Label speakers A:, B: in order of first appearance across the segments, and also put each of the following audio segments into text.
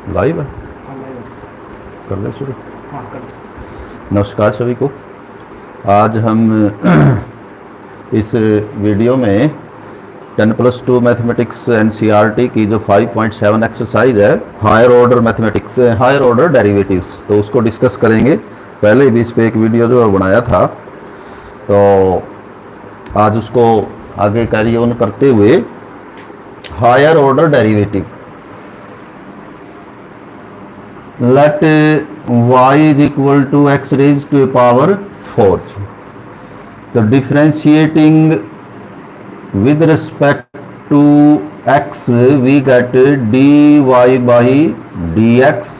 A: Live है, कर दें शुरू। नमस्कार सभी को। आज हम इस वीडियो में 10+2 मैथमेटिक्स एनसीईआरटी की जो 5.7 एक्सरसाइज है higher order mathematics higher order derivatives, तो उसको डिस्कस करेंगे। पहले भी इस पे एक वीडियो जो बनाया था, तो आज उसको आगे कैरी ऑन करते हुए higher order derivative, let y is equal to x raised to a power 4. तो differentiating with respect to x we get dy by dx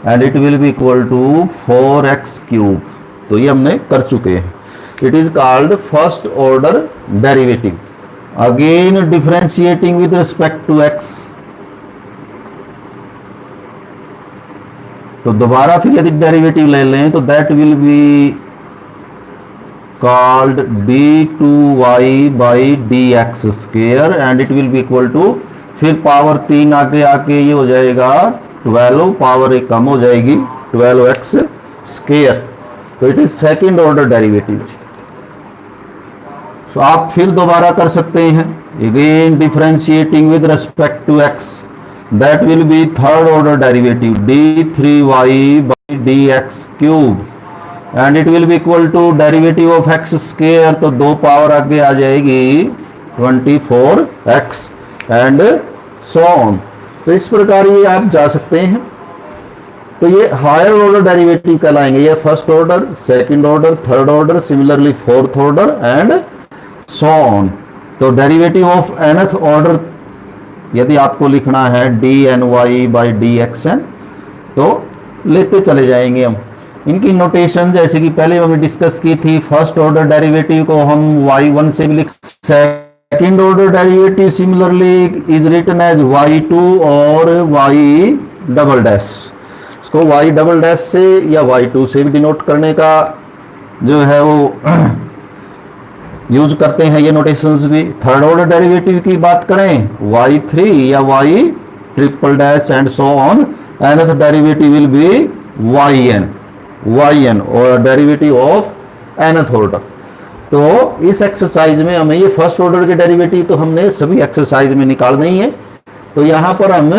A: and it will be equal to 4x cube. तो ये हमने कर चुके हैं। It is called first order derivative. Again differentiating with respect to x, तो दोबारा फिर यदि डेरिवेटिव ले लें तो that will be called d2y by dx square and it will be equal to, फिर पावर 3 आगे आके ये हो जाएगा 12, पावर एक कम हो जाएगी 12x स्क्वायर। तो it is second order derivative. तो आप फिर दोबारा कर सकते हैं, again differentiating with respect to x, that will be third order derivative d3y by dx cube and it will be equal to derivative of x square, तो दो power आगे आ जाएगी 24x and so on। तो इस प्रकार ये आप जा सकते हैं। तो ये हायर ऑर्डर डेरिवेटिव कहलाएंगे। ये first order, second order, third order, similarly fourth order and so on. तो डेरिवेटिव ऑफ nth ऑर्डर यदि आपको लिखना है dy बाई dxn, तो लेते चले जाएंगे हम। इनकी नोटेशन जैसे कि पहले हमने डिस्कस की थी, फर्स्ट ऑर्डर डेरिवेटिव को हम y1 से भी लिख, second order derivative similarly is written as y2 और y डबल डैश। इसको y डबल डैश से या y2 से भी डिनोट करने का जो है वो यूज करते हैं ये नोटेशंस भी। थर्ड ऑर्डर डेरिवेटिव की बात करें y3 या y triple dash and so on, nth derivative will B yn और डेरिवेटिव ऑफ nth ऑर्डर। तो इस एक्सरसाइज में हमें ये फर्स्ट ऑर्डर के डेरिवेटिव तो हमने सभी एक्सरसाइज में निकालना ही है। तो यहाँ पर हम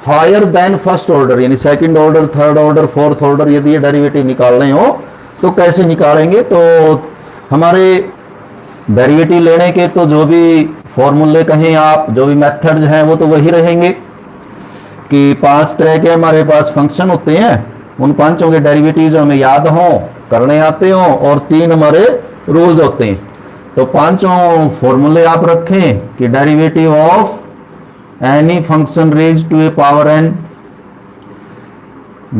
A: हायर देन फर्स्ट ऑर्डर यानी second order, third order, fourth order यदि ये डेरिवेटिव निकालने हो तो कैसे निकालेंगे। तो हमारे डेरिवेटिव लेने के तो जो भी फॉर्मूले कहें आप, जो भी मेथड्स हैं वो तो वही रहेंगे कि 5 तरह के हमारे पास फंक्शन होते हैं, उन 5 के डेरिवेटिव जो हमें याद हों, करने आते हों, और 3 हमारे रूल्स होते हैं। तो 5 फॉर्मूले आप रखें कि derivative of any function raise to a power n,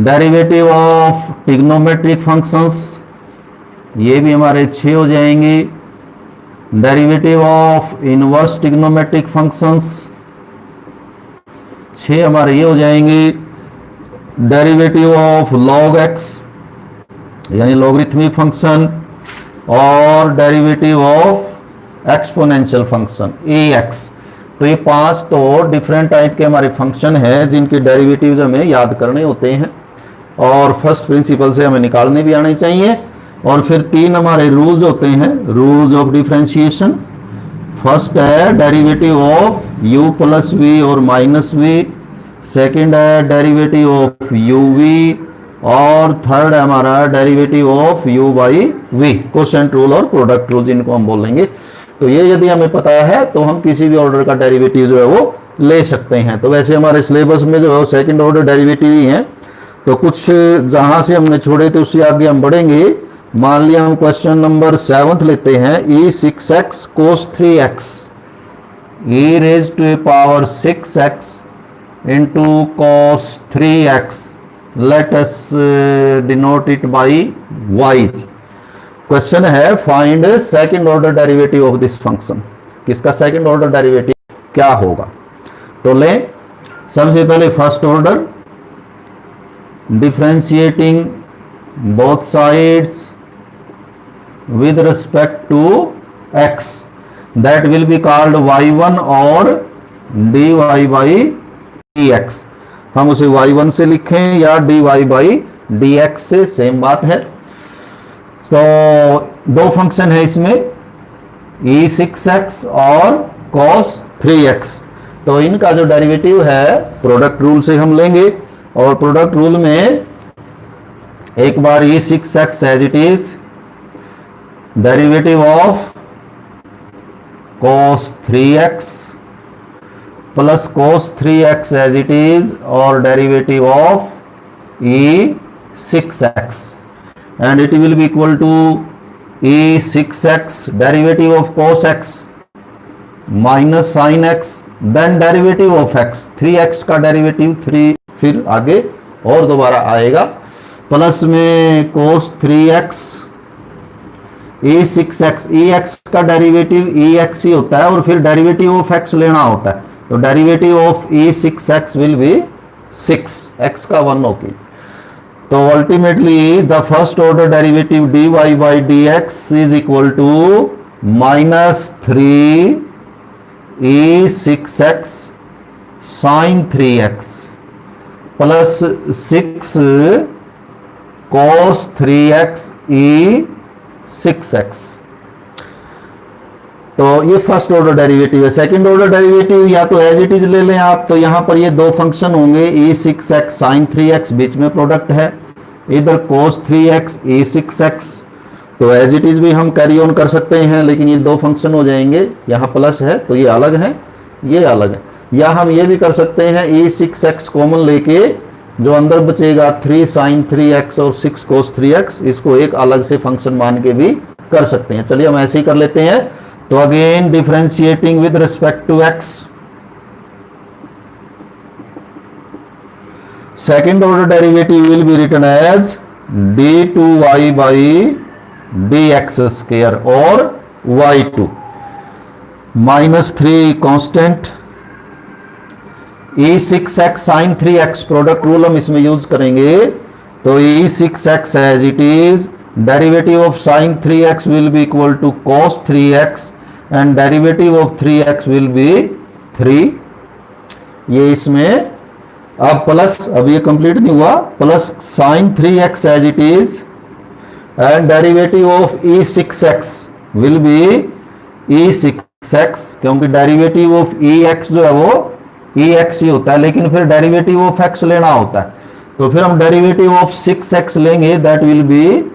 A: derivative of trigonometric functions, ये भी हमारे 6 हो जाएंगे। Derivative of inverse trigonometric functions 6 हमारे ये हो जाएंगे। डेरिवेटिव ऑफ log x यानी लॉगरिथमिक फंक्शन, और derivative of exponential function ax। तो ये 5 तो डिफरेंट टाइप के हमारे फंक्शन हैं जिनके डेरिवेटिव्स हमें याद करने होते हैं और फर्स्ट प्रिंसिपल से हमें निकालने भी आने चाहिए। और फिर 3 हमारे रूल्स होते हैं, रूल्स ऑफ डिफरेंशिएशन। फर्स्ट है derivative of u plus v और माइनस वी, सेकेंड है डेरिवेटिव ऑफ uv, और थर्ड है हमारा derivative of u by v, quotient rule और प्रोडक्ट रूल जिनको हम बोलेंगे। तो ये यदि हमें पता है तो हम किसी भी ऑर्डर का डेरिवेटिव जो है वो ले सकते हैं। तो वैसे हमारे सिलेबस में जो है सेकेंड ऑर्डर डेरिवेटिव ही है। तो कुछ जहां से हमने छोड़े थे उससे आगे हम बढ़ेंगे। मान लिया हम क्वेश्चन नंबर 7 लेते हैं, e6x cos 3x e raised to a power 6x into cos 3x, let us denote it by y। Question है find second order derivative of this function. किसका सेकंड ऑर्डर डेरिवेटिव क्या होगा। तो ले सबसे पहले first order, differentiating both sides with respect to x, that will be called y1 or dy by dx। हम उसे y1 से लिखें या dy बाई dx से, सेम बात है। सो दो फंक्शन है इसमें, e6x और cos 3x, तो इनका जो डेरिवेटिव है प्रोडक्ट रूल से हम लेंगे, और प्रोडक्ट रूल में एक बार e6x as it is, derivative of cos 3x plus cos 3x as it is, और derivative of e6x, and it will be equal to e6x derivative of cos x minus sin x, then derivative of x, 3x का derivative 3 फिर आगे और दोबारा आएगा, plus में cos 3x e6x, ex का derivative ex ही होता है और फिर डेरिवेटिव ऑफ x लेना होता है, तो derivative of e6x will be 6, x का 1 होगी। तो ultimately the first order derivative dy by dx is equal to -3 e6x sin 3x plus 6 cos 3x e6x। तो ये फर्स्ट ऑर्डर डेरिवेटिव है। सेकंड ऑर्डर डेरिवेटिव या तो एज इट इज ले लें आप, तो यहां पर ये दो फंक्शन होंगे, e6x sin 3x बीच में प्रोडक्ट है, इधर cos 3x e6x, तो एज इट इज भी हम कैरी ऑन कर सकते हैं, लेकिन ये दो फंक्शन हो जाएंगे, यहाँ प्लस है तो ये अलग है, ये अलग है। या हम ये भी कर सकते हैं e6x कॉमन लेके जो अंदर बचेगा 3 sin 3x और 6 cos 3x, इसको एक अलग से फंक्शन मान के भी कर सकते हैं। चलिए हम ऐसे ही कर लेते हैं। तो again differentiating with respect to x, second order derivative will be written as d2y by dx square or y2 -3 constant e6x sin 3x, product rule हम इसमें यूज करेंगे, तो e6x as it is, derivative of sin 3x will be equal to cos 3x and derivative of 3x will be 3, ये इसमें अब plus, अब ये complete नहीं हुआ, plus sin 3x as it is and derivative of e6x will be e6x, क्योंकि derivative of ex जो है वो ex ही होता है, लेकिन फिर डेरिवेटिव ऑफ x लेना होता है, तो फिर हम डेरिवेटिव ऑफ 6x लेंगे, दैट विल बी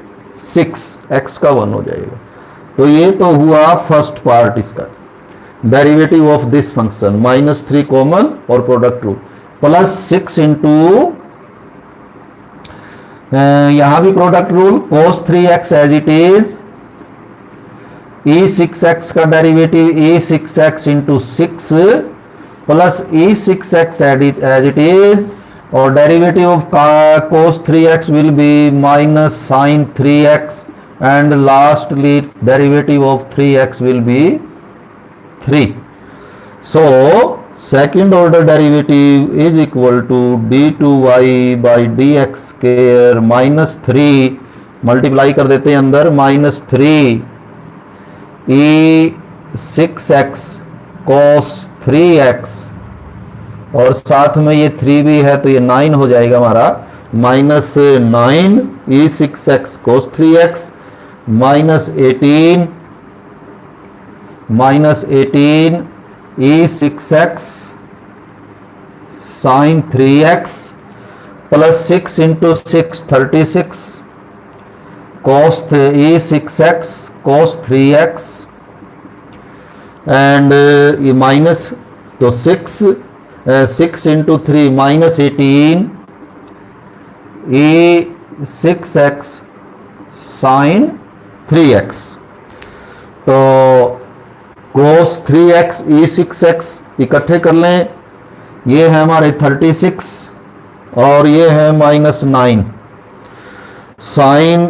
A: 6, x का 1 हो जाएगा। तो ये तो हुआ फर्स्ट पार्ट इसका, derivative of this function, -3 common और प्रोडक्ट रूल, प्लस 6 इंटू यहां भी product rule, cos 3x as it is, e6x का derivative e6x into 6 plus e6x as it is, और derivative of cos 3x will be minus sin 3x and lastly derivative of 3x will be 3। So second order derivative is equal to d2y by dx square -3, multiply कर देते हैं अंदर, -3 e6x cos 3x, और साथ में ये 3 भी है तो ये 9 हो जाएगा हमारा, -9 e6x cos 3x -18 e6x sin 3x plus 6 into 6 36 cos e6x cos 3x and ये माइनस, तो 6 इंटू 3 -18 e6x sin 3x, तो cos 3x e6x इकट्ठे कर लें, ये है हमारे 36 और ये है -9, साइन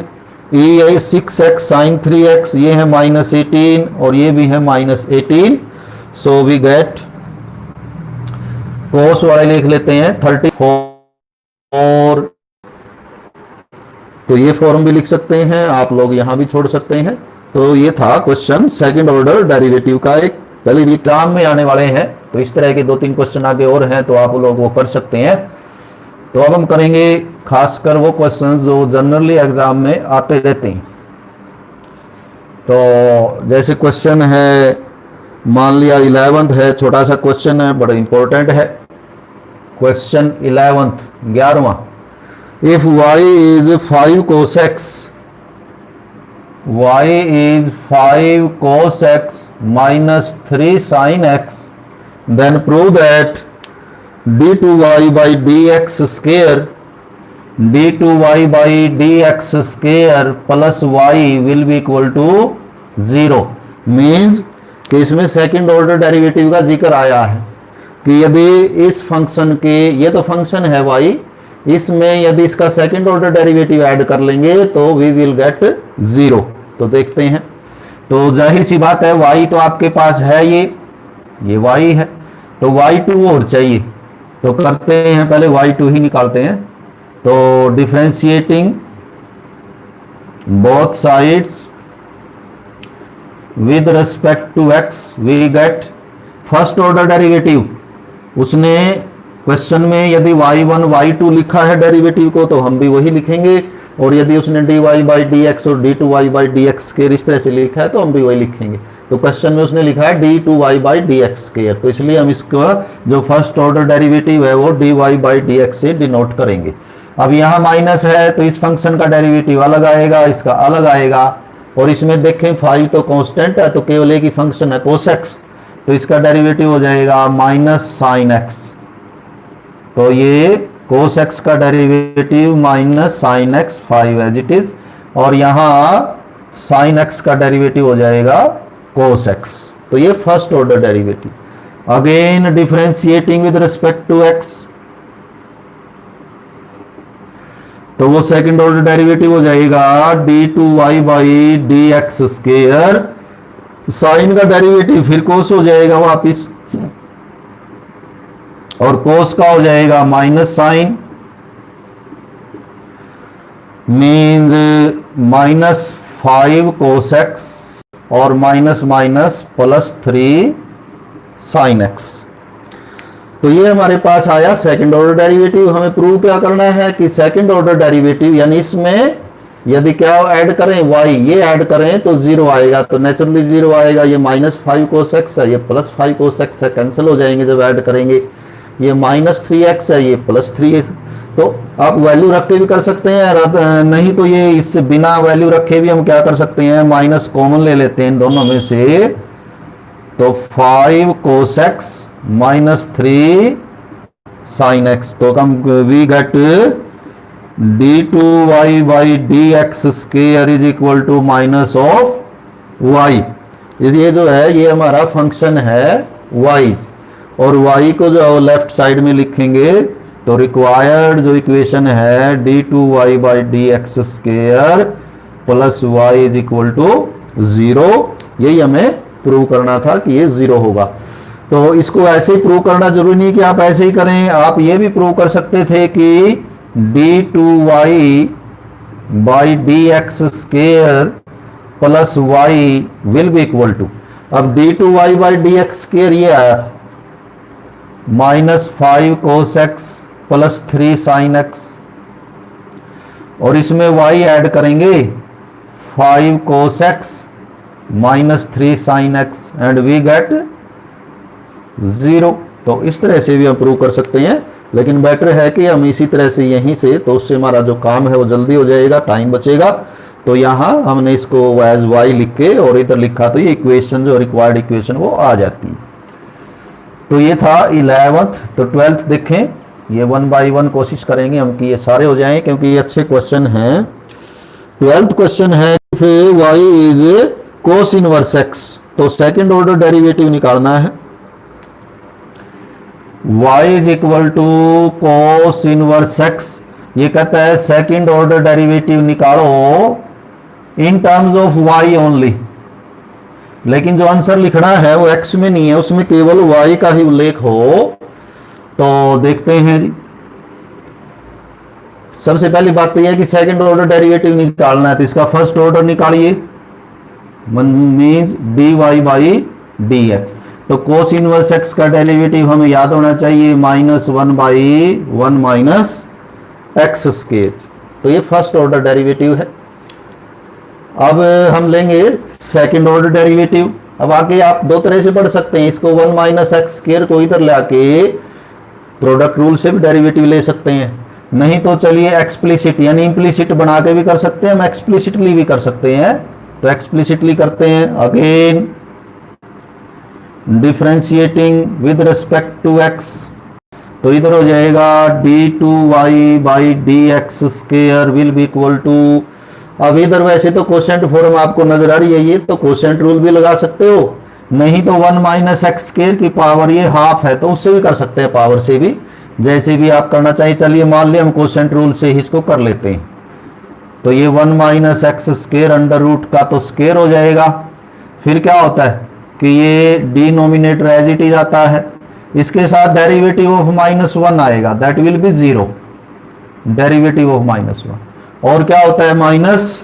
A: e6x sin 3x ये है -18 और ये भी है -18, सो वी गेट, cos वाले लिख लेते हैं 34, तो ये फॉर्म भी लिख सकते हैं आप लोग, यहां भी छोड़ सकते हैं। तो ये था क्वेश्चन सेकंड ऑर्डर डेरिवेटिव का, एक पहले भी एग्जाम में आने वाले हैं, तो इस तरह के 2-3 क्वेश्चन आगे और हैं, तो आप लोग वो कर सकते हैं। तो अब हम करेंगे खासकर वो क्वेश्चंस जो जनरली एग्जाम में आते रहते हैं। तो जैसे क्वेश्चन है, मान लिया 11th है, छोटा सा क्वेश्चन है, बड़ा इंपॉर्टेंट है। क्वेश्चन 11th 11वां, if y is 5 cos x, y is 5 cos x minus 3 sin x, then prove that d2y by dx square d2y by dx square plus y will be equal to 0। Means कि इसमें second order derivative का जिक्र आया है कि यदि इस function के, ये तो फंक्शन है y, इसमें यदि इसका सेकंड ऑर्डर डेरिवेटिव ऐड कर लेंगे तो वी विल गेट 0। तो देखते हैं, तो जाहिर सी बात है y तो आपके पास है, ये y है, तो y2 और चाहिए। तो करते हैं पहले y2 ही निकालते हैं। तो differentiating both sides with respect to x we get first order derivative. उसने क्वेश्चन में यदि y1 y2 लिखा है डेरिवेटिव को तो हम भी वही लिखेंगे, और यदि उसने dy बाई dx और d2y बाई dx के इस तरह से लिखा है तो हम भी वही लिखेंगे। तो क्वेश्चन में उसने लिखा है d2y बाई dx स्क्वायर, तो इसलिए हम इसका जो फर्स्ट ऑर्डर डेरिवेटिव है वो dy बाई dx से डिनोट करेंगे। अब यहाँ माइनस है तो इस फंक्शन का डेरिवेटिव अलग आएगा, इसका अलग आएगा, और इसमें देखें 5 तो कांस्टेंट है तो केवल एक ही फंक्शन है cos x, तो इसका डेरिवेटिव हो जाएगा माइनस साइन x। तो ये cos x का derivative minus sine x 5 as it is, और यहाँ साइन x का डेरिवेटिव हो जाएगा cos x। तो ये first order derivative. Again differentiating with respect to x, तो वो सेकंड ऑर्डर डेरिवेटिव हो जाएगा d2y by dx square, sine का डेरिवेटिव फिर cos हो जाएगा वापिस, और cos का हो जाएगा minus sine, means minus 5 cos x और minus minus plus 3 sine x। तो ये हमारे पास आया सेकंड ऑर्डर डेरिवेटिव। हमें प्रूव क्या करना है कि सेकंड ऑर्डर डेरिवेटिव यानी इसमें यदि क्या ऐड करें y, ये ऐड करें तो 0 आएगा, तो नेचुरली 0 आएगा। ये माइनस 5 cos x है, ये प्लस 5 cos x है, कैंसिल हो जाएंगे जब ऐड करेंगे। ये माइनस 3x है, ये प्लस 3x। तो आप वैल्यू रख के भी कर सकते हैं, नहीं तो ये इससे बिना वैल्यू रखे भी हम क्या कर सकते हैं, माइनस कॉमन ले लेते हैं इन दोनों में से। तो 5 cos x minus 3 sine x, तो हम we get d2y by dx square is equal to minus of y। ये जो है ये हमारा फंक्शन है y, और y को जो लेफ्ट साइड में लिखेंगे तो रिक्वायर्ड जो इक्वेशन है d2y by dx square plus y is equal to 0, यही हमें प्रूव करना था कि ये 0 होगा। तो इसको ऐसे ही प्रूव करना जरूरी नहीं कि आप ऐसे ही करें, आप ये भी प्रूव कर सकते थे कि d2y by dx square plus y will be equal to, अब d2y बाई dx स्क्वायर ये आया था minus 5 cos x plus 3 sine x, और इसमें y ऐड करेंगे 5 cos x minus 3 sine x and we get 0। तो इस तरह से भी हम प्रूव कर सकते हैं, लेकिन बेटर है कि हम इसी तरह से यहीं से, तो उससे हमारा जो काम है वो जल्दी हो जाएगा, टाइम बचेगा। तो यहाँ हमने इसको एज y लिख के और इधर लिखा तो ये इक्वेशन जो रिक्वायर्ड इक्वेशन वो आ जाती है। तो ये था 11th। तो 12th देखें, ये 1 बाई 1 कोशिश करेंगे हम कि ये सारे हो जाएं क्योंकि ये अच्छे क्वेश्चन हैं। 12th क्वेश्चन है y is cos inverse x, तो सेकंड ऑर्डर डेरिवेटिव निकालना है। y is equal to cos inverse x, ये कहता है सेकंड ऑर्डर डेरिवेटिव निकालो in terms of y only, लेकिन जो आंसर लिखना है वो x में नहीं है, उसमें केवल y का ही उल्लेख हो। तो देखते हैं जी, सबसे पहली बात तो यह है कि सेकंड ऑर्डर डेरिवेटिव निकालना है, तो इसका फर्स्ट ऑर्डर निकालिए, मीन्स dy बाई dx। तो cos इनवर्स x का डेरिवेटिव हमें याद होना चाहिए -1 बाई 1 माइनस एक्स स्केयर। तो ये फर्स्ट ऑर्डर डेरिवेटिव है। अब हम लेंगे सेकंड ऑर्डर डेरिवेटिव। अब आगे आप दो तरह से पढ़ सकते हैं इसको, 1 माइनस एक्स स्केयर को इधर लाके प्रोडक्ट रूल से भी डेरिवेटिव ले सकते हैं, नहीं तो चलिए एक्सप्लिसिट यानी इम्प्लिसिट बना के भी कर सकते हैं, हम एक्सप्लिसिटली भी कर सकते हैं। तो एक्सप्लिसिटली करते हैं। Again differentiating with respect to x, तो इधर हो जाएगा d2y by D x square will be equal to, अब इधर वैसे तो कोशेंट फॉर्म आपको नजर आ रही है, ये तो कोशेंट रूल भी लगा सकते हो, नहीं तो 1 माइनस एक्स स्केयर की पावर ये हाफ है तो उससे भी कर सकते हैं, पावर से भी, जैसे भी आप करना चाहिए। चलिए मान लिया हम कोशेंट रूल से ही इसको कर लेते हैं। तो ये 1 minus x square under root का तो स्केयर हो जाएगा, फिर क्या होता है कि ये डिनोमिनेटर एज इट इज आता है, इसके साथ डेरिवेटिव ऑफ -1 आएगा, that will be 0, derivative of -1। और क्या होता है माइनस,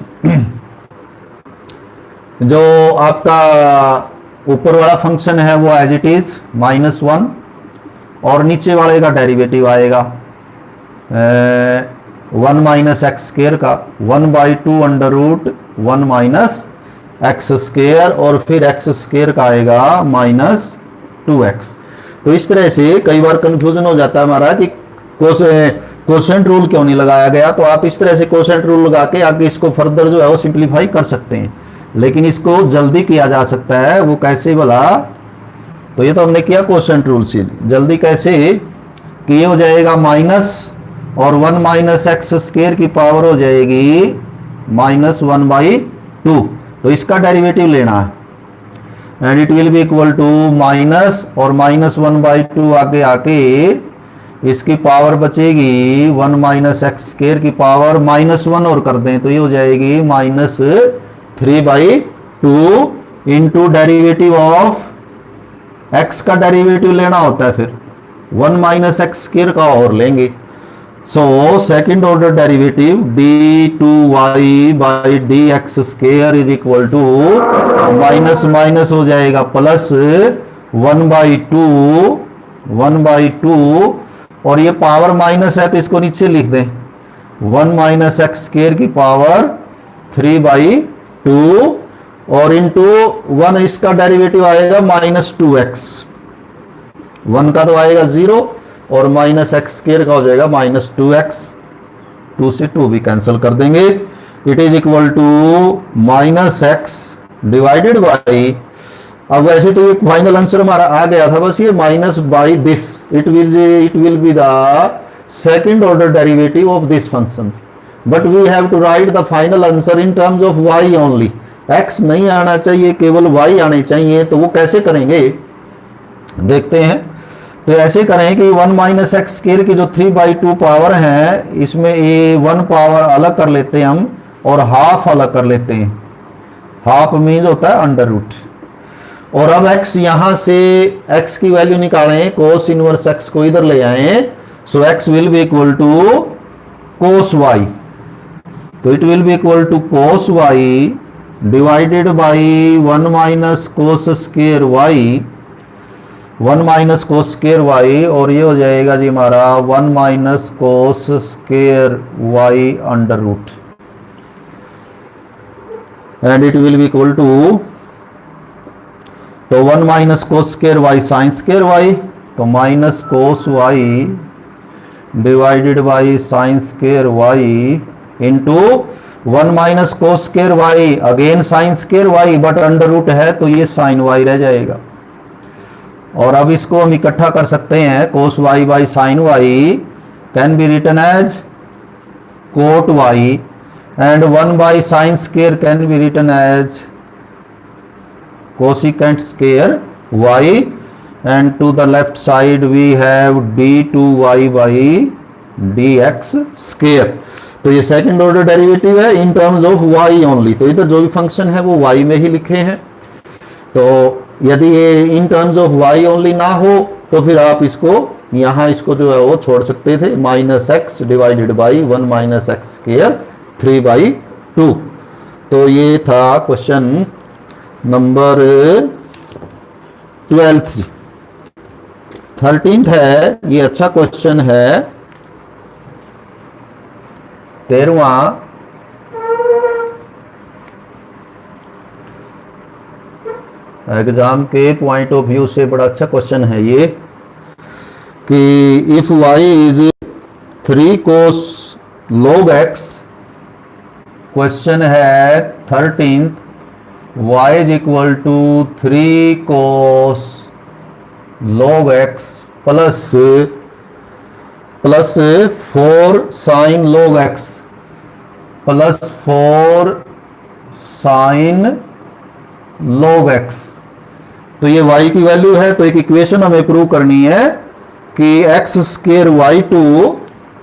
A: जो आपका ऊपर वाला फंक्शन है वो एज इट इज -1, और नीचे वाले का डेरिवेटिव आएगा 1 माइनस एक्स स्केयर का 1/2 under root 1 minus x square, और फिर एक्स स्केयर का आएगा -2x। तो इस तरह से कई बार कंफ्यूजन हो जाता है हमारा कि कोशेंट रूल क्यों नहीं लगाया गया, तो आप इस तरह से कोशेंट रूल लगा के आगे इसको फर्दर जो है वो सिंप्लीफाई कर सकते हैं, लेकिन इसको जल्दी किया जा सकता है, वो कैसे भला। तो ये तो हमने किया कोशेंट रूल से, जल्दी कैसे कि ये हो जाएगा माइनस और 1 माइनस एक्स स्केयर की पावर हो जाएगी -1/2, तो इसका डेरिवेटिव लेना है, and it will be equal to minus और -1/2 आगे आके इसकी पावर बचेगी 1 माइनस एक्स स्केयर की पावर -1 और कर दें तो ये हो जाएगी -3/2 इंटू डेरिवेटिव ऑफ एक्स का डेरिवेटिव लेना होता है, फिर 1 माइनस एक्स स्केयर का और लेंगे। So second order derivative d2y by D x square is equal to minus minus हो जाएगा प्लस 1/2 और ये पावर माइनस है तो इसको नीचे लिख दें 1 माइनस एक्स स्केयर की पावर 3/2 और इंटू 1 इसका डेरिवेटिव आएगा -2x, 1 का तो आएगा 0 और माइनस एक्स स्केयर का हो जाएगा -2x, 2 से 2 भी कैंसिल कर देंगे। It is equal to -x divided by, अब वैसे तो एक फाइनल आंसर हमारा आ गया था, बस ये minus by this, it will be the second order derivative of this function, but we have to write the final answer in terms of y only, x नहीं आना चाहिए, केवल y आने चाहिए। तो वो कैसे करेंगे देखते हैं। तो ऐसे करें कि 1 माइनस एक्स स्केयर की जो 3/2 पावर है इसमें ये 1 पावर अलग कर लेते हैं हम और हाफ अलग कर लेते हैं, हाफ मीन्स होता है अंडर रूट, और अब x यहां से x की वैल्यू निकालें, कोस इनवर्स x को इधर ले आए, so x will be equal to cos y, तो it will be equal to cos y divided by 1 minus cos square y, 1 minus cos square y, और ये हो जाएगा जी हमारा 1 minus cos square y under root, and it will be equal to, तो 1 minus cos square y sine square y, तो minus cos y divided by sine square y into 1 minus cos square y again sine square y, but under root है तो ये sign y रह जाएगा। और अब इसको हम इकट्ठा कर सकते हैं, cos y by sine y can be written as cot y, and 1 by sine square can be written as cosecant square y, and to the left side we have d2y by dx square. तो ये second order derivative है in terms of y only, तो इधर जो भी function है वो y में ही लिखे हैं। तो यदि ये इन टर्म्स ऑफ y ओनली ना हो तो फिर आप इसको यहाँ इसको जो है वो छोड़ सकते थे, -x divided by 1 minus x square 3/2। तो ये था क्वेश्चन नंबर 12। 13th है, ये अच्छा क्वेश्चन है। 13वां एग्जाम के पॉइंट ऑफ व्यू से बड़ा अच्छा क्वेश्चन है ये कि if y is 3 cos log x, question है 13th y is equal to 3 cos log x plus 4 sin log x plus 4 sin log x। तो ये y की वैल्यू है, तो एक इक्वेशन हमें प्रूव करनी है कि x स्क्वायर y2,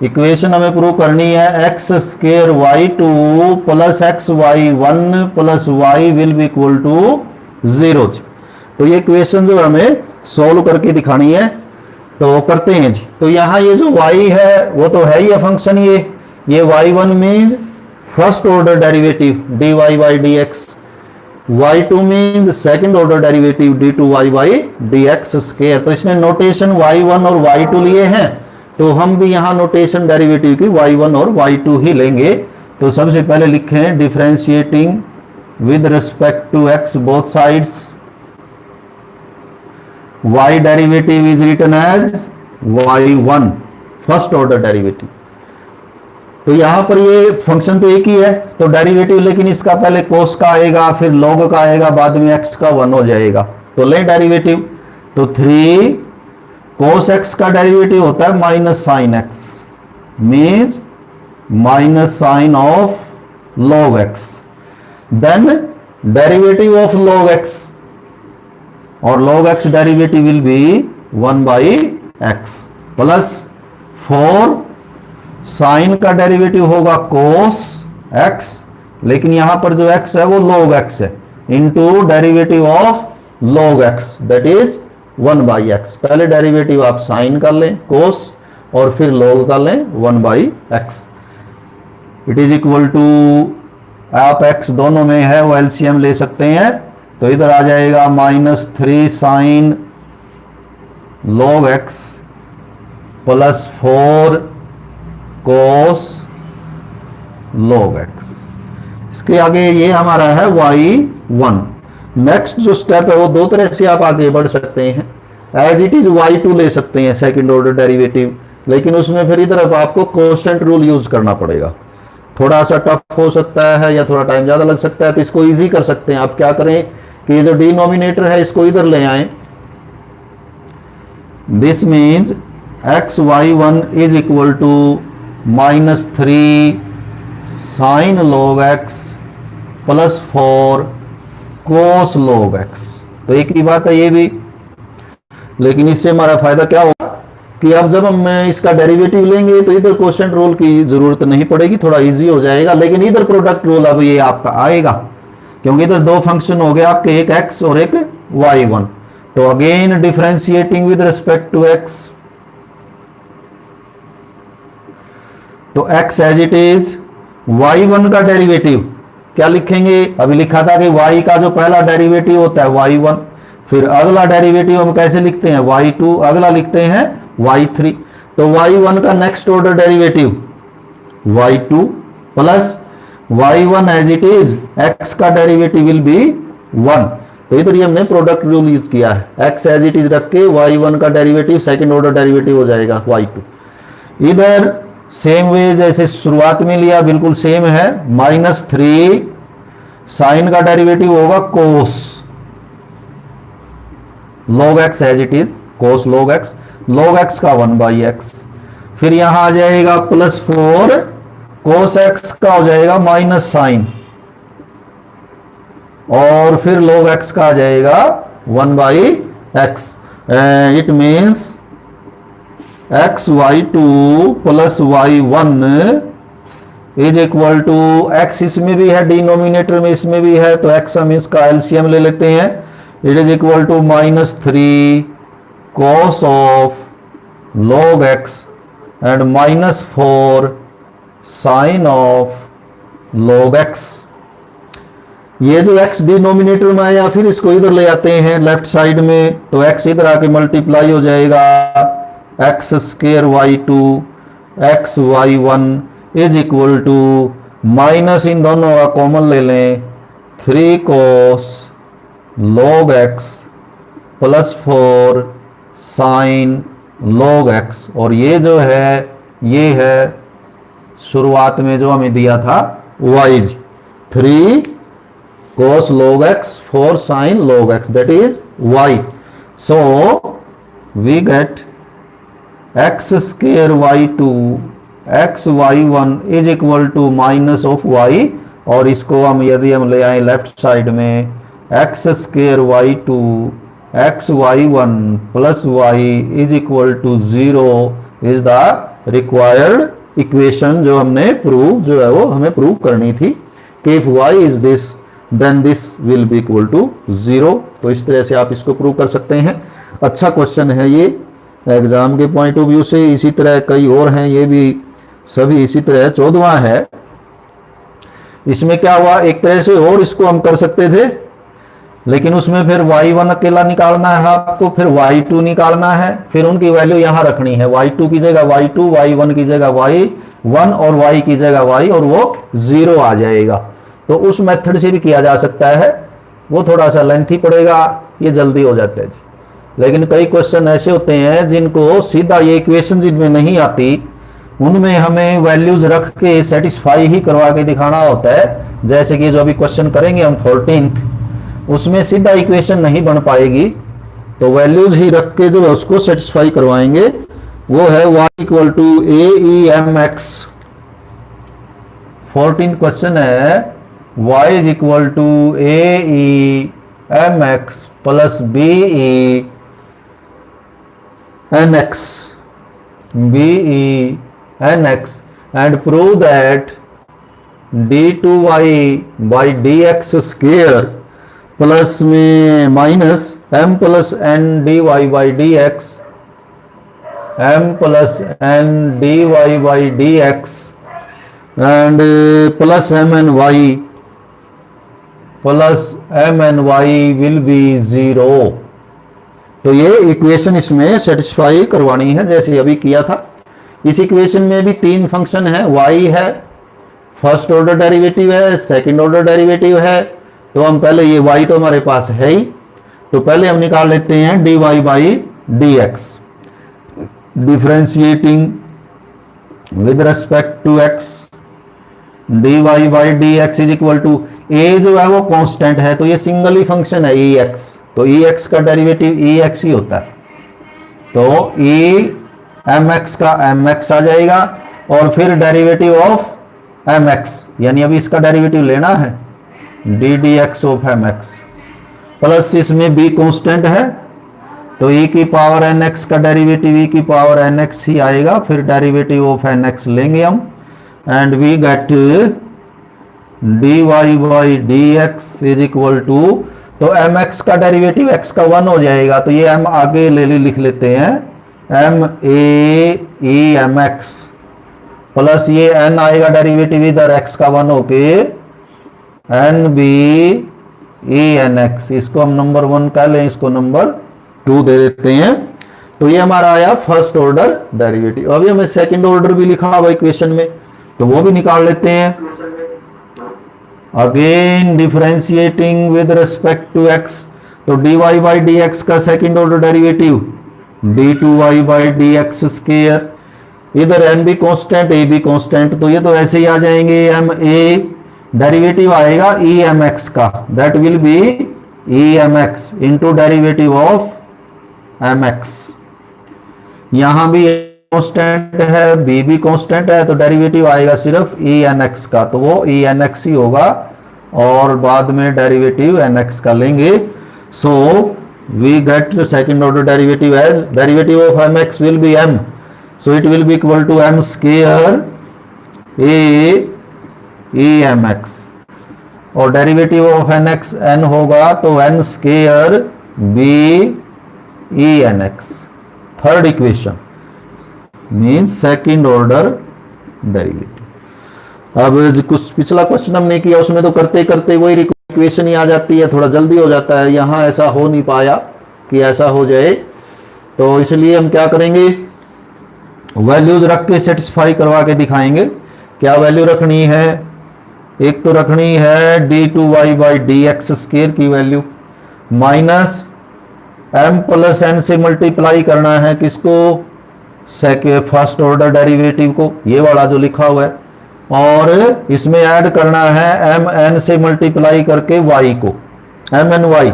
A: इक्वेशन हमें प्रूव करनी है x square y2 plus x y1 plus y will be equal to 0। तो ये इक्वेशन जो हमें सॉल्व करके दिखानी है, तो करते हैं जी। तो यहाँ ये जो y है वो तो है ही है फंक्शन, ये y1 means first order derivative dy by dx, y2 means second order derivative d2y by dx square. तो इसने नोटेशन y1 और y2 लिए हैं, तो हम भी यहाँ नोटेशन डेरिवेटिव की y1 और y2 ही लेंगे। तो सबसे पहले लिखें differentiating with respect to x both sides, y derivative is written as y1 first order derivative. तो यहां पर ये फंक्शन तो एक ही है, तो डेरिवेटिव लेकिन इसका पहले कोस का आएगा, फिर लॉग का आएगा, बाद में x का 1 हो जाएगा। तो लें डेरिवेटिव, तो 3 cos x का डेरिवेटिव होता है minus sine x, means minus sine of log x, then derivative of log x, और log x derivative will be 1 by x plus 4 sine का डेरिवेटिव होगा cos x, लेकिन यहां पर जो x है वो log x है, into derivative of log x that is 1 by x। पहले डेरिवेटिव आप साइन कर लें cos, और फिर log कर लें 1 by x। It is equal to, आप x दोनों में है वो एलसीएम ले सकते हैं, तो इधर आ जाएगा -3 sine log x plus 4 cos log x। इसके आगे ये हमारा है y1। नेक्स्ट जो स्टेप है वो दो तरह से आप आगे बढ़ सकते हैं, एज इट इज y2 ले सकते हैं सेकंड ऑर्डर डेरिवेटिव, लेकिन उसमें फिर इधर आपको कोशेंट रूल यूज करना पड़ेगा, थोड़ा सा टफ हो सकता है या थोड़ा टाइम ज्यादा लग सकता है। तो इसको इजी कर सकते हैं आप, क्या करें कि ये जो डिनोमिनेटर है इसको इधर ले आए, this means xy1 is equal to -3 sine log x plus 4 cos log x। तो एक ही बात है ये भी, लेकिन इससे हमारा फायदा क्या होगा कि अब जब हम इसका डेरिवेटिव लेंगे तो इधर कोशेंट रूल की जरूरत नहीं पड़ेगी, थोड़ा इजी हो जाएगा। लेकिन इधर प्रोडक्ट रूल अब ये आपका आएगा, क्योंकि इधर दो फंक्शन हो गए आपके, एक x और एक y1। तो again differentiating with respect to x, तो x as it is, y1 का डेरिवेटिव क्या लिखेंगे, अभी लिखा था कि y का जो पहला डेरिवेटिव होता है y1, फिर अगला डेरिवेटिव हम कैसे लिखते हैं y2, अगला लिखते हैं y3। तो y1 का next order derivative y2 plus y1 as it is, x का डेरिवेटिव विल बी 1। तो इधर ये हमने प्रोडक्ट रूल यूज किया है, x एज इट इज रख के y1 का डेरिवेटिव सेकंड ऑर्डर डेरिवेटिव हो जाएगा y2। इधर सेम वे जैसे शुरुआत में लिया बिल्कुल सेम है, -3 साइन का डेरिवेटिव होगा cos log x as it is, cos log x, log x का 1 बाई x, फिर यहां आ जाएगा +4 cos x का हो जाएगा माइनस साइन, और फिर log x का आ जाएगा 1 by x। It means xy2 plus y1 is equal to, x इसमें भी है डिनोमिनेटर में, इसमें भी है, तो x हम इसका एलसीएम ले लेते हैं, it is equal to -3 cos of log x and -4 sine of log x। ये जो x डिनोमिनेटर में आया, फिर इसको इधर ले आते हैं लेफ्ट साइड में, तो x इधर आके मल्टीप्लाई हो जाएगा x square y2 x y1 is equal to minus इन दोनों का कॉमन ले लें 3 cos log x plus 4 sin log x, और ये जो है ये है शुरुआत में जो हमें दिया था y, 3 cos log x 4 sin log x, that is y. So we get x square y2 x y1 is equal to minus of y, और इसको हम यदि हम ले आए लेफ्ट साइड में x square y2 x y1 plus y is equal to 0 is the required equation जो हमने प्रूव जो है वो हमें प्रूव करनी थी कि if y is this then this will be equal to 0। तो इस तरह से आप इसको प्रूव कर सकते हैं। अच्छा क्वेश्चन है ये एग्जाम के पॉइंट ऑफ व्यू से। इसी तरह कई और हैं, ये भी सभी इसी तरह। 14वां है, इसमें क्या हुआ, एक तरह से और इसको हम कर सकते थे, लेकिन उसमें फिर y1 अकेला निकालना है आपको, फिर y2 निकालना है, फिर उनकी वैल्यू यहां रखनी है, y2 की जगह y2, y1 की जगह y1 और y की जगह y, और वो 0 आ जाएगा। तो उस मेथड से भी किया जा सकता है, वो थोड़ा सा लेंथी पड़ेगा, ये जल्दी हो जाता है जी। लेकिन कई क्वेश्चन ऐसे होते हैं जिनको सीधा ये इक्वेशन जिनमें नहीं आती, उनमें हमें वैल्यूज रख के सेटिस्फाई ही करवा के दिखाना होता है। जैसे कि जो अभी क्वेश्चन करेंगे हम 14th, उसमें सीधा इक्वेशन नहीं बन पाएगी, तो वैल्यूज ही रख के जो उसको सेटिस्फाई करवाएंगे वो है y equal to A E M X. 14th question है y is equal to A E M x plus B E N X nx and prove that d2y by dx square plus में minus m plus n dy by dx m plus n dy by dx and plus m and y plus m and y will be 0। तो ये equation इसमें satisfy करवानी है जैसे अभी किया था। इस इक्वेशन में भी 3 फंक्शन है, y है, फर्स्ट ऑर्डर डेरिवेटिव है, सेकंड ऑर्डर डेरिवेटिव है। तो हम पहले ये y तो हमारे पास है ही, तो पहले हम निकाल लेते हैं dy by dx, differentiating with respect to x, dy by dx is equal to a जो है वो कांस्टेंट है, तो ये सिंगल ही फंक्शन है ex, तो ex का डेरिवेटिव ex ही होता है, तो e mx का mx आ जाएगा, और फिर डेरिवेटिव ऑफ mx, यानी अभी इसका डेरिवेटिव लेना है d dx of mx, plus इसमें b कांस्टेंट है, तो e की पावर nx का डेरिवेटिव e की पावर nx ही आएगा, फिर डेरिवेटिव ऑफ nx लेंगे हम, and we get dy by dx is equal to, तो mx का डेरिवेटिव x का 1 हो जाएगा, तो ये m आगे लिख लेते हैं m a e m x, plus ये n आएगा डेरिवेटिव इधर x का 1 होके n b e n x, इसको हम नंबर 1 कह लें, इसको नंबर 2 दे देते हैं। तो ये हमारा आया फर्स्ट ऑर्डर डेरिवेटिव। अभी हमें सेकंड ऑर्डर भी लिखा हुआ इक्वेशन में, तो वो भी निकाल लेते हैं। Again differentiating with respect to x, तो dy बाई dx का second order derivative d2y by dx square, इधर m भी कांस्टेंट a भी कांस्टेंट, तो ये तो ऐसे ही आ जाएंगे, m a डेरिवेटिव आएगा e m x का, that will be e m x into derivative of m x। यहां भी कांस्टेंट है, b भी कांस्टेंट है, तो डेरिवेटिव आएगा सिर्फ e n x का, तो वो e n x ही होगा, और बाद में डेरिवेटिव n x का लेंगे। सो we get the second order derivative as derivative of mx will be m, so it will be equal to m square a e mx, और डेरिवेटिव ऑफ nx n होगा, तो n square b e nx। Third equation means second order derivative. अब कुछ पिछला question हमने किया उसमें तो करते करते वही इक्वेशन ही आ जाती है, थोड़ा जल्दी हो जाता है, यहाँ ऐसा हो नहीं पाया कि ऐसा हो जाए, तो इसलिए हम क्या करेंगे, वैल्यूज रख के सेटिस्फाई करवा के दिखाएंगे क्या वैल्यू रखनी है? एक तो रखनी है d2y by D x square की value, minus m plus n से मल्टीप्लाई करना है किसको? फर्स्ट ऑर्डर डेरिवेटिव को, ये वाला जो लिखा हुआ है, और इसमें ऐड करना है एम एन से मल्टीप्लाई करके y को, एम एन वाई,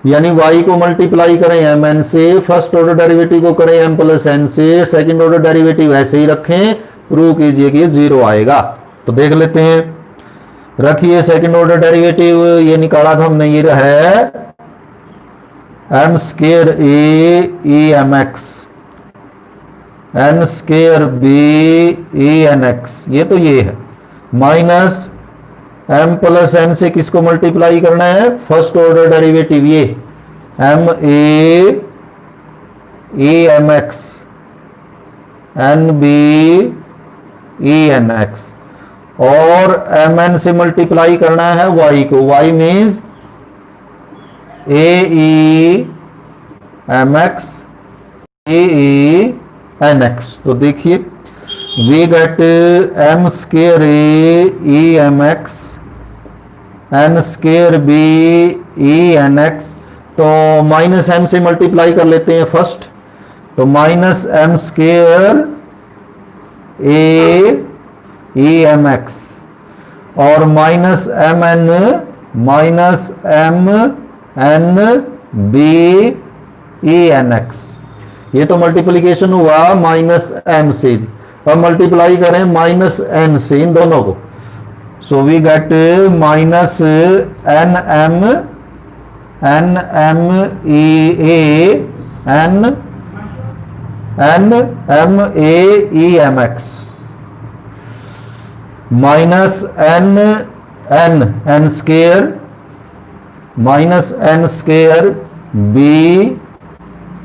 A: यानी y को मल्टीप्लाई करें एम एन से, फर्स्ट ऑर्डर डेरिवेटिव को करें m प्लस n से, सेकंड ऑर्डर डेरिवेटिव ऐसे ही रखें, प्रूव कीजिए कि ये 0 आएगा। तो देख लेते हैं, रखिए सेकंड ऑर्डर डेरिवेटिव, ये निकाला था हमने, ये है m square a e m x n square b e n x, ये तो ये है, माइनस m प्लस n से किसको मल्टीप्लाई करना है? फर्स्ट ऑर्डर डेरिवेटिव, ये m a e m x n b e n x, और m n से मल्टीप्लाई करना है y को, y means a e m x a e n x। तो देखिए we get m square a e m x n square b e n x, तो minus m से multiply कर लेते हैं फर्स्ट, तो minus m square a e m x और minus m n minus m n b e n x, ये तो multiplication हुआ माइनस m से, अब मल्टीप्लाई करें माइनस n से इन दोनों को, so we get minus n m e a n m a e m x, minus n square minus n square b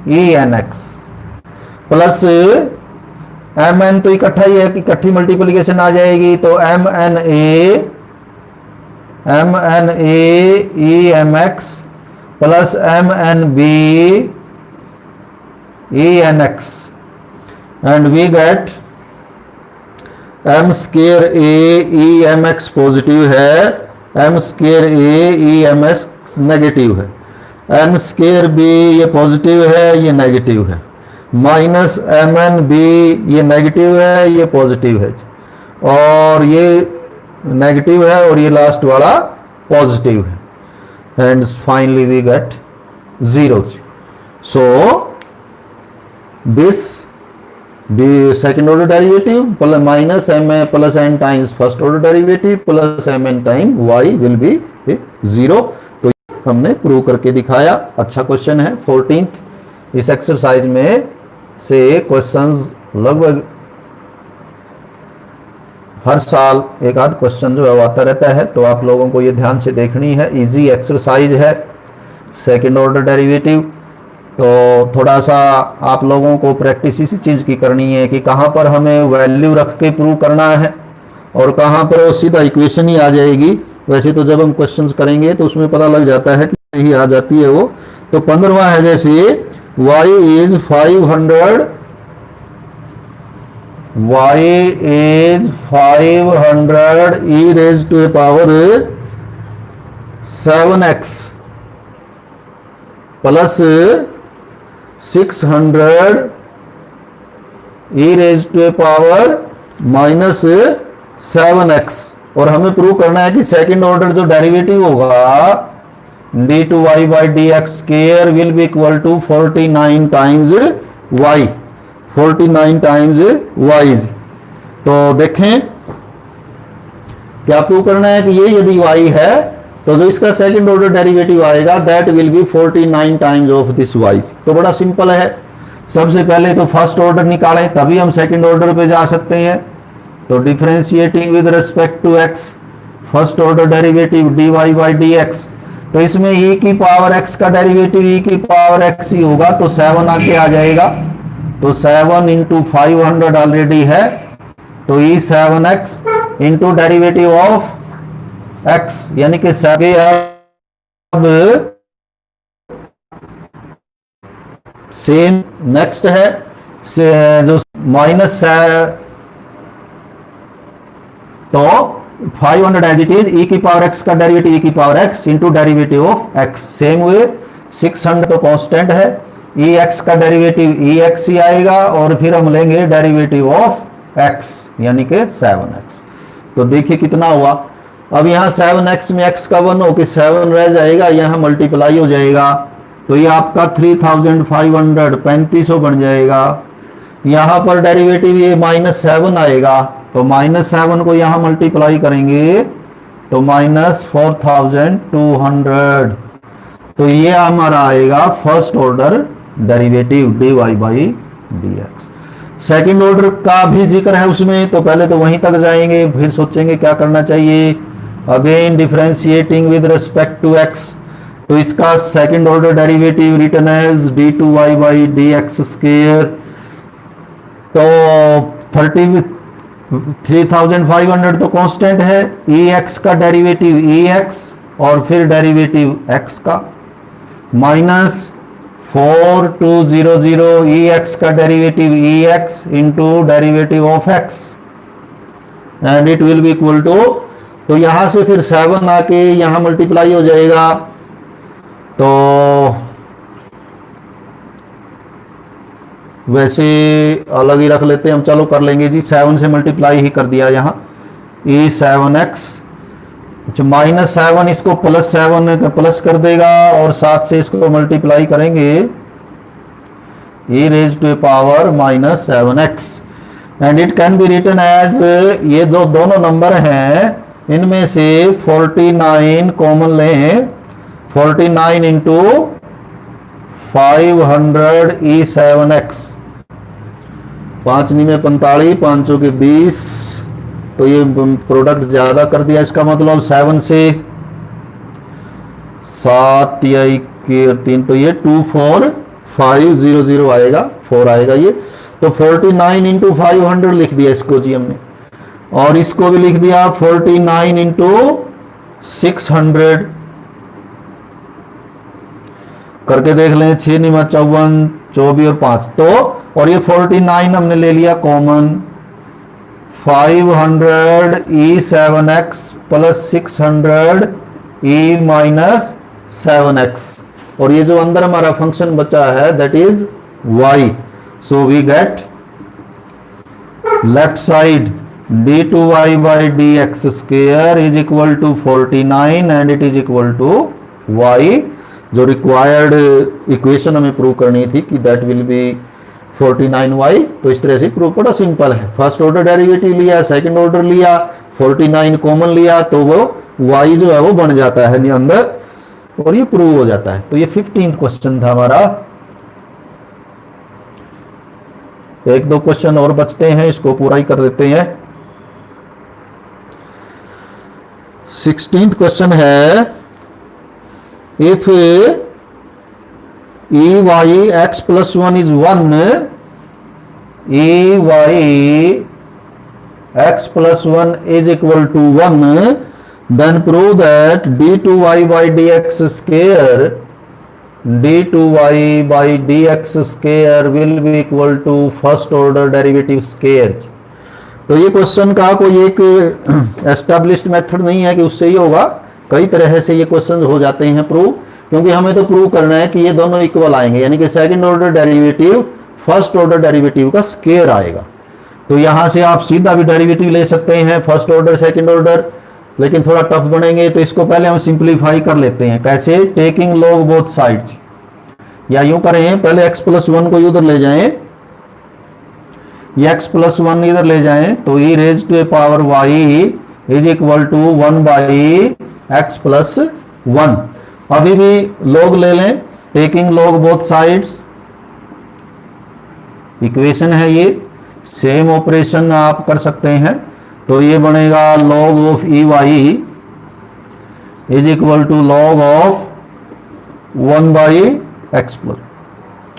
A: e n x, plus m n तो इकट्ठा ही है कि इकट्ठी मल्टीप्लीकेशन आ जाएगी, तो m n a E M x plus m n b E N x, and we get m square a E M x positive है, m square a E M x negative है, n square b ये positive है, ये negative है, minus m n b ये negative है, ये positive है, और ये नेगेटिव है और ये लास्ट वाला पॉजिटिव है, and finally we get 0। So this second order derivative plus minus m a plus n times first order derivative plus m n time y will be 0। तो हमने प्रूव करके दिखाया। अच्छा क्वेश्चन है 14th। इस exercise में से क्वेश्चंस लगभग हर साल एक आध क्वेश्चन जो है आता रहता है, तो आप लोगों को ये ध्यान से देखनी है। इजी एक्सरसाइज है, सेकेंड ऑर्डर डेरिवेटिव। तो थोड़ा सा आप लोगों को प्रैक्टिस इसी चीज़ की करनी है कि कहाँ पर हमें वैल्यू रख के प्रूव करना है और कहाँ पर वो सीधा इक्वेशन ही आ जाएगी। वैसे तो जब हम क्वेश्चंस करेंगे तो उसमें पता लग जाता है कि यही आ जाती है वो। तो 15वां है जैसे y is 500 e raised to a power 7x plus 600 e raised to a power minus 7x, और हमें प्रूव करना है कि सेकंड ऑर्डर जो डेरिवेटिव होगा d2y by dx square will be equal to 49 times y, 49 times y। तो देखें क्या प्रूव करना है कि ये यदि y है तो जो इसका सेकंड ऑर्डर डेरिवेटिव आएगा that will B 49 times of this y। तो बड़ा सिंपल है। सबसे पहले तो फर्स्ट ऑर्डर निकालें तभी हम सेकंड ऑर्डर पे जा सकते हैं। तो differentiating with respect to x, first order derivative dy by dx, तो इसमें e की पावर x का डेरिवेटिव e की पावर x ही होगा, तो 7 आके आ जाएगा। तो 7 इंटू 500 ऑलरेडी है, तो e 7x into derivative of x, यानी कि अब सेम नेक्स्ट है जो माइनस तो 500 एज इट इज, ई की पावर एक्स का डेरिवेटिव ई की power x into derivative of x. Same way 600 तो कांस्टेंट है, ई एक्स का डेरिवेटिव ई एक्स ही आएगा, और फिर हम लेंगे डेरिवेटिव ऑफ एक्स यानी कि 7x। तो देखिए कितना हुआ। अब यहाँ 7x में x का 1 होके 7 रह जाएगा, यहाँ मल्टीप्लाई हो जाएगा, तो ये आपका 3500 3500 बन जाएगा। यहाँ पर डेरिवेटिव ये -7 आएगा, तो -7 को यहाँ मल्टीप्लाई करेंगे तो -4200। तो ये हमारा आएगा first order derivative dy by dx। Second order का भी जिक्र है उसमें, तो पहले तो वहीं तक जाएंगे, फिर सोचेंगे क्या करना चाहिए। Again differentiating with respect to x, तो इसका second order derivative written as d2y by dx square. तो 3500 तो कांस्टेंट है, ex का डेरिवेटिव ex और फिर डेरिवेटिव x का, -4200 ex का derivative ex into derivative of x, and it will be equal to, तो यहां से फिर 7 आके यहां मल्टीप्लाई हो जाएगा, तो वैसे अलग ही रख लेते हैं हम, चलो कर लेंगे जी, 7 से मल्टीप्लाई ही कर दिया यहाँ, e7x, अच्छा -7 इसको +7 प्लस कर देगा, और 7 से इसको मल्टीप्लाई करेंगे e raise to power -7x, and it can be written as, ये जो दोनों नंबर हैं इनमें से 49 कॉमन लें, 49 इंटू 500 e7x, 5 में 45, 5 के 20, तो ये प्रोडक्ट ज्यादा कर दिया, इसका मतलब 7 से 7 या 3, तो ये 24500 आएगा, 4 आएगा ये, तो 49 इंटू 500 लिख दिया इसको जी हमने, और इसको भी लिख दिया 49 इंटू 600, करके देख लें, 6 × 54, 24 और 5, तो और ये 49 हमने ले लिया कॉमन, 500 e7x प्लस 600 e-7x, और ये जो अंदर हमारा फंक्शन बचा है that is y, so we get left side d2y by dx square is equal to 49 and it is equal to y। जो रिक्वायर्ड इक्वेशन हमें प्रूव करनी थी कि दैट विल बी 49y, तो इस तरह से प्रूव बड़ा सिंपल है। फर्स्ट ऑर्डर डेरिवेटिव लिया, सेकंड ऑर्डर लिया, 49 कॉमन लिया, तो वो y जो है वो बन जाता है अंदर, और ये प्रूव हो जाता है। तो ये 15th क्वेश्चन था हमारा। एक दो क्वेश्चन और बचते हैं, इसको पूरा ही कर देते हैं। 16th क्वेश्चन है, if ey x plus 1 is 1, ey x plus 1 is equal to 1, then prove that d2y by dx square, d2y by dx square will be equal to first order derivative square। तो ये question का कोई एक established method नहीं है कि उससे ही होगा, कई तरह से ये क्वेश्चन हो जाते हैं प्रूव, क्योंकि हमें तो प्रूव करना है कि ये दोनों इक्वल आएंगे, यानी कि second order derivative first order derivative का स्क्वायर आएगा। तो यहां से आप सीधा भी डेरिवेटिव ले सकते हैं फर्स्ट ऑर्डर सेकंड ऑर्डर, लेकिन थोड़ा टफ बनेंगे, तो इसको पहले हम सिंप्लीफाई कर लेते हैं। कैसे? टेकिंग लॉग बोथ साइड्स, या यूं करें पहले x प्लस 1 को इधर ले जाएं, x प्लस 1 इधर ले जाएं, तो e raise to power y is equal to 1 by x plus 1। अभी भी लॉग ले लें, taking log both sides, equation है ये, सेम ऑपरेशन आप कर सकते हैं। तो ये बनेगा log of e y is equal to log of 1 by x plus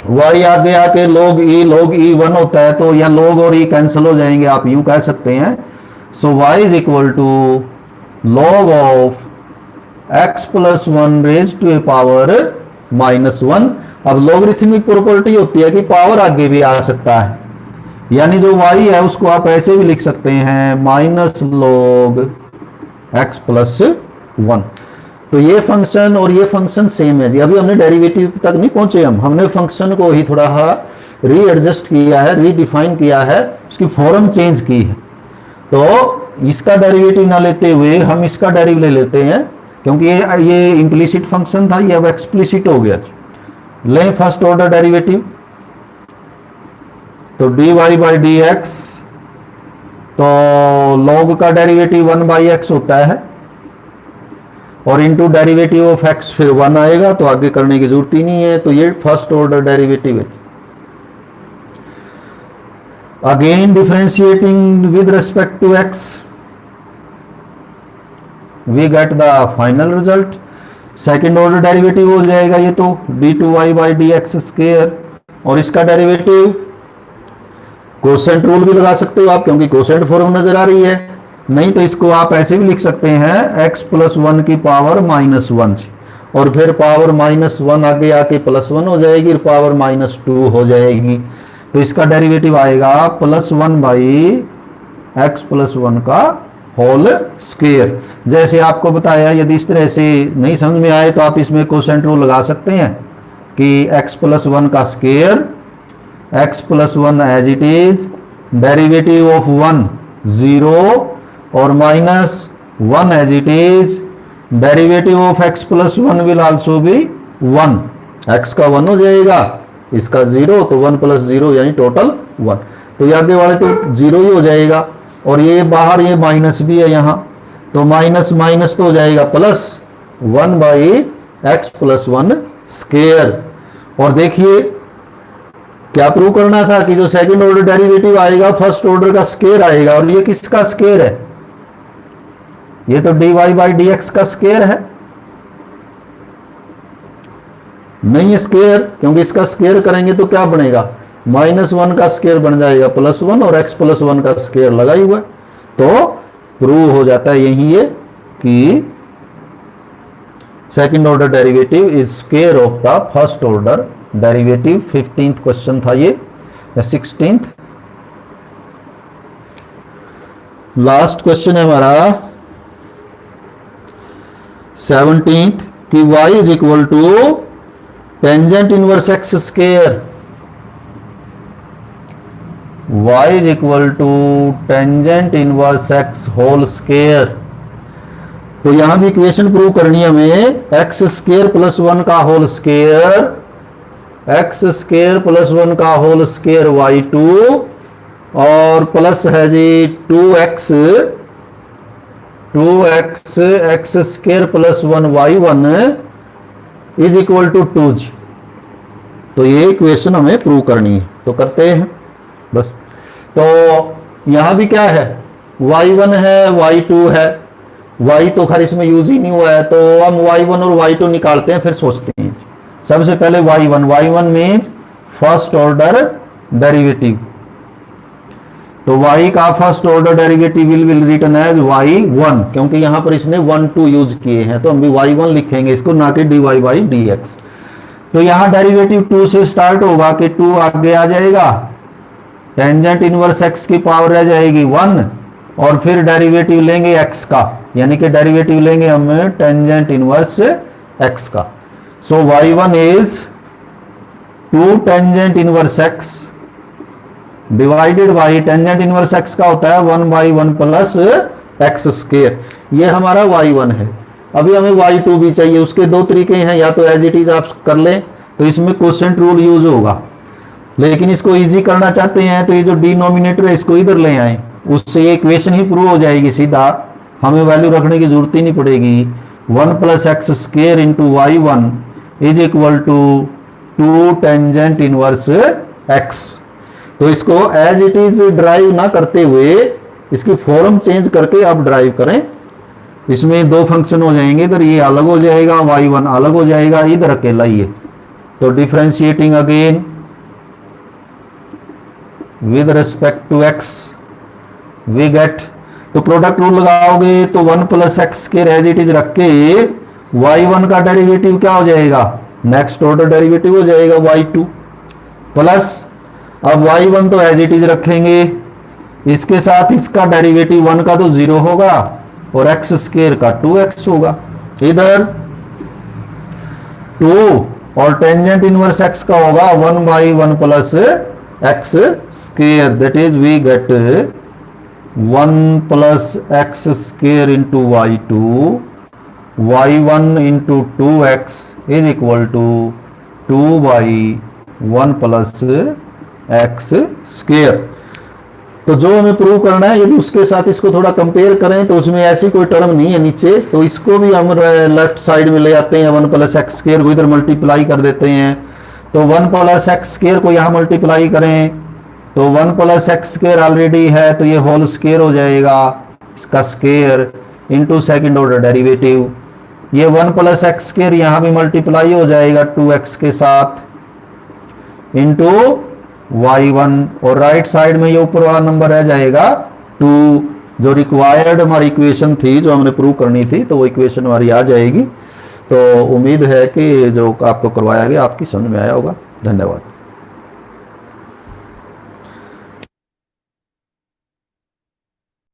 A: y, आगे आके log e 1 होता है, तो यह log और e कैंसिल हो जाएंगे, आप यूं कह सकते हैं। So y is equal to log of x plus 1 raise to a power -1। अब लॉगरिथमिक प्रॉपर्टी होती है कि पावर आगे भी आ सकता है, यानी जो y है उसको आप ऐसे भी लिख सकते हैं माइनस लॉग x प्लस 1। तो ये फंक्शन और ये फंक्शन सेम है जी। अभी हमने डेरिवेटिव तक नहीं पहुंचे, हमने फंक्शन को ही थोड़ा रीएडजस्ट किया है, रीडिफाइन किया है, उसकी फॉर्म चेंज की है। तो इसका डेरिवेटिव ना लेते हुए हम इसका डेरिवेटिव ले लेते हैं, क्योंकि ये इम्प्लिसिट फंक्शन था, ये अब एक्सप्लिसिट हो गया। लें फर्स्ट ऑर्डर डेरिवेटिव, तो dy बाई डी एक्स, तो log का डेरिवेटिव 1 बाई एक्स होता है और इनटू डेरिवेटिव ऑफ x फिर 1 आएगा, तो आगे करने की जरूरत ही नहीं है। तो ये फर्स्ट ऑर्डर डेरिवेटिव है। Again differentiating with respect to x we get the final result. Second order derivative हो जाएगा ये तो d2y by D x square, और इसका डेरिवेटिव कोसेंट रूल भी लगा सकते हो आप, क्योंकि कोसेंट फॉर्म नजर आ रही है। नहीं तो इसको आप ऐसे भी लिख सकते हैं x प्लस 1 की पावर माइनस 1, और फिर पावर माइनस 1 आगे आके प्लस 1 हो जाएगी, और पावर माइनस 2 हो जाएगी। तो इसका डेरिवेटिव आएगा प्लस 1 बाई एक्स प्लस 1 का होल स्क्वायर। जैसे आपको बताया, यदि इस तरह से नहीं समझ में आए तो आप इसमें कोसेंट रूल लगा सकते हैं कि x प्लस 1 का square, x plus 1 as it is, derivative of 1 0, और minus 1 as it is, derivative of x plus 1 will also be 1। x का 1 हो जाएगा, इसका 0, तो 1 प्लस 0 यानी टोटल 1। तो ये आगे वाले तो 0 ही हो जाएगा, और ये बाहर ये माइनस भी है यहाँ, तो माइनस माइनस तो हो जाएगा plus 1 by x plus 1 square. और देखिए क्या प्रूव करना था कि जो सेकंड ऑर्डर डेरिवेटिव आएगा फर्स्ट ऑर्डर का स्क्वायर आएगा, और ये किसका स्क्वायर है? ये तो dy बाई डी एक्स का स्क्वायर है, नहीं है स्क्वायर, क्योंकि इसका स्क्वायर करेंगे तो क्या बनेगा, माइनस 1 का स्क्वायर बन जाएगा प्लस 1, और x प्लस 1 का स्क्वायर लगा ही हुआ है। तो प्रूव हो जाता है यही है कि second order derivative is square of the first order derivative. 15th question था ये, या 16th। लास्ट क्वेश्चन है हमारा 17th कि y is equal to tangent inverse x square, y is equal to tangent inverse x whole square. तो यहां भी equation prove करनी है हमें, x स्क्वायर प्लस 1 का whole square, x square plus 1 का होल स्क्वायर y2, और प्लस है जी 2x x square plus 1 y1 is equal to 2 जी। तो ये इक्वेशन हमें प्रूव करनी है, तो करते हैं बस। तो यहां भी क्या है, y1 है, y2 है, y तो खैर इसमें यूज ही नहीं हुआ है, तो हम y1 और y2 निकालते हैं, फिर सोचते हैं। सबसे पहले y1 means first order derivative, तो y का first order derivative will written as y1, क्योंकि यहां पर इसने 1 2 यूज किए हैं, तो हम भी y1 लिखेंगे इसको, ना कि dy बाई डी एक्स। तो यहां डेरिवेटिव 2 से स्टार्ट होगा कि 2 आगे आ जाएगा, टेंजेंट इनवर्स x की पावर रह जाएगी 1, और फिर डेरिवेटिव लेंगे x का, यानी कि डेरिवेटिव लेंगे हम टेंजेंट इनवर्स x का। सो y1 is 2 tangent inverse x divided by tangent inverse x का होता है 1 बाई 1 प्लस एक्स स्क्वायर। ये हमारा y1 है। अभी हमें y2 भी चाहिए, उसके दो तरीके हैं, या तो एज इट इज आप कर लें, तो इसमें कोसेंट रूल यूज होगा, लेकिन इसको इजी करना चाहते हैं तो ये जो डिनोमिनेटर है इसको इधर ले आए, उससे ये इक्वेशन ही प्रूव हो जाएगी सीधा, हमें वैल्यू रखने की जरूरत ही नहीं पड़ेगी। 1 plus x square into y1 is equal to 2 tangent inverse x। तो इसको एज इट इज ड्राइव ना करते हुए इसकी फॉर्म चेंज करके आप ड्राइव करें। इसमें दो फंक्शन हो जाएंगे, इधर ये अलग हो जाएगा, y1 अलग हो जाएगा, इधर अकेला ही है। तो differentiating again with respect to x we get, तो प्रोडक्ट रूल लगाओगे तो 1 प्लस एक्स के एज इट इज रख के y1 का डेरिवेटिव क्या हो जाएगा, नेक्स्ट ऑर्डर डेरिवेटिव हो जाएगा y2, प्लस अब y1 तो एज इट इज रखेंगे, इसके साथ इसका डेरिवेटिव 1 का तो 0 होगा और एक्स स्क्वायर का 2x होगा। इधर 2 और टेंजेंट इनवर्स x का होगा 1/1 plus x square, that is we get 1 plus x square into y2, y1 into 2x is equal to 2/1 plus x square. तो जो हमें प्रूव करना है, यदि उसके साथ इसको थोड़ा कंपेयर करें तो उसमें ऐसी कोई टर्म नहीं है नीचे, तो इसको भी हम लेफ्ट साइड में ले आते हैं, 1 प्लस एक्स स्क्वायर को इधर मल्टीप्लाई कर देते हैं। तो 1 प्लस एक्स स्क्वायर को यहाँ मल्टीप्लाई करें तो 1 प्लस एक्स स्क्वायर ऑलरेडी है, तो ये होल स्क्वायर हो जाएगा, इसका square into second order derivative. ये 1 प्लस एक्स स्क्वायर यहाँ भी मल्टीप्लाई हो जाएगा 2x के साथ इंटू y1, और राइट साइड में ये ऊपर वाला नंबर रह जाएगा 2। जो रिक्वायर्ड हमारी इक्वेशन थी, जो हमने प्रूव करनी थी, तो वो इक्वेशन हमारी आ जाएगी। तो उम्मीद है कि जो आपको करवाया गया आपकी समझ में आया होगा। धन्यवाद।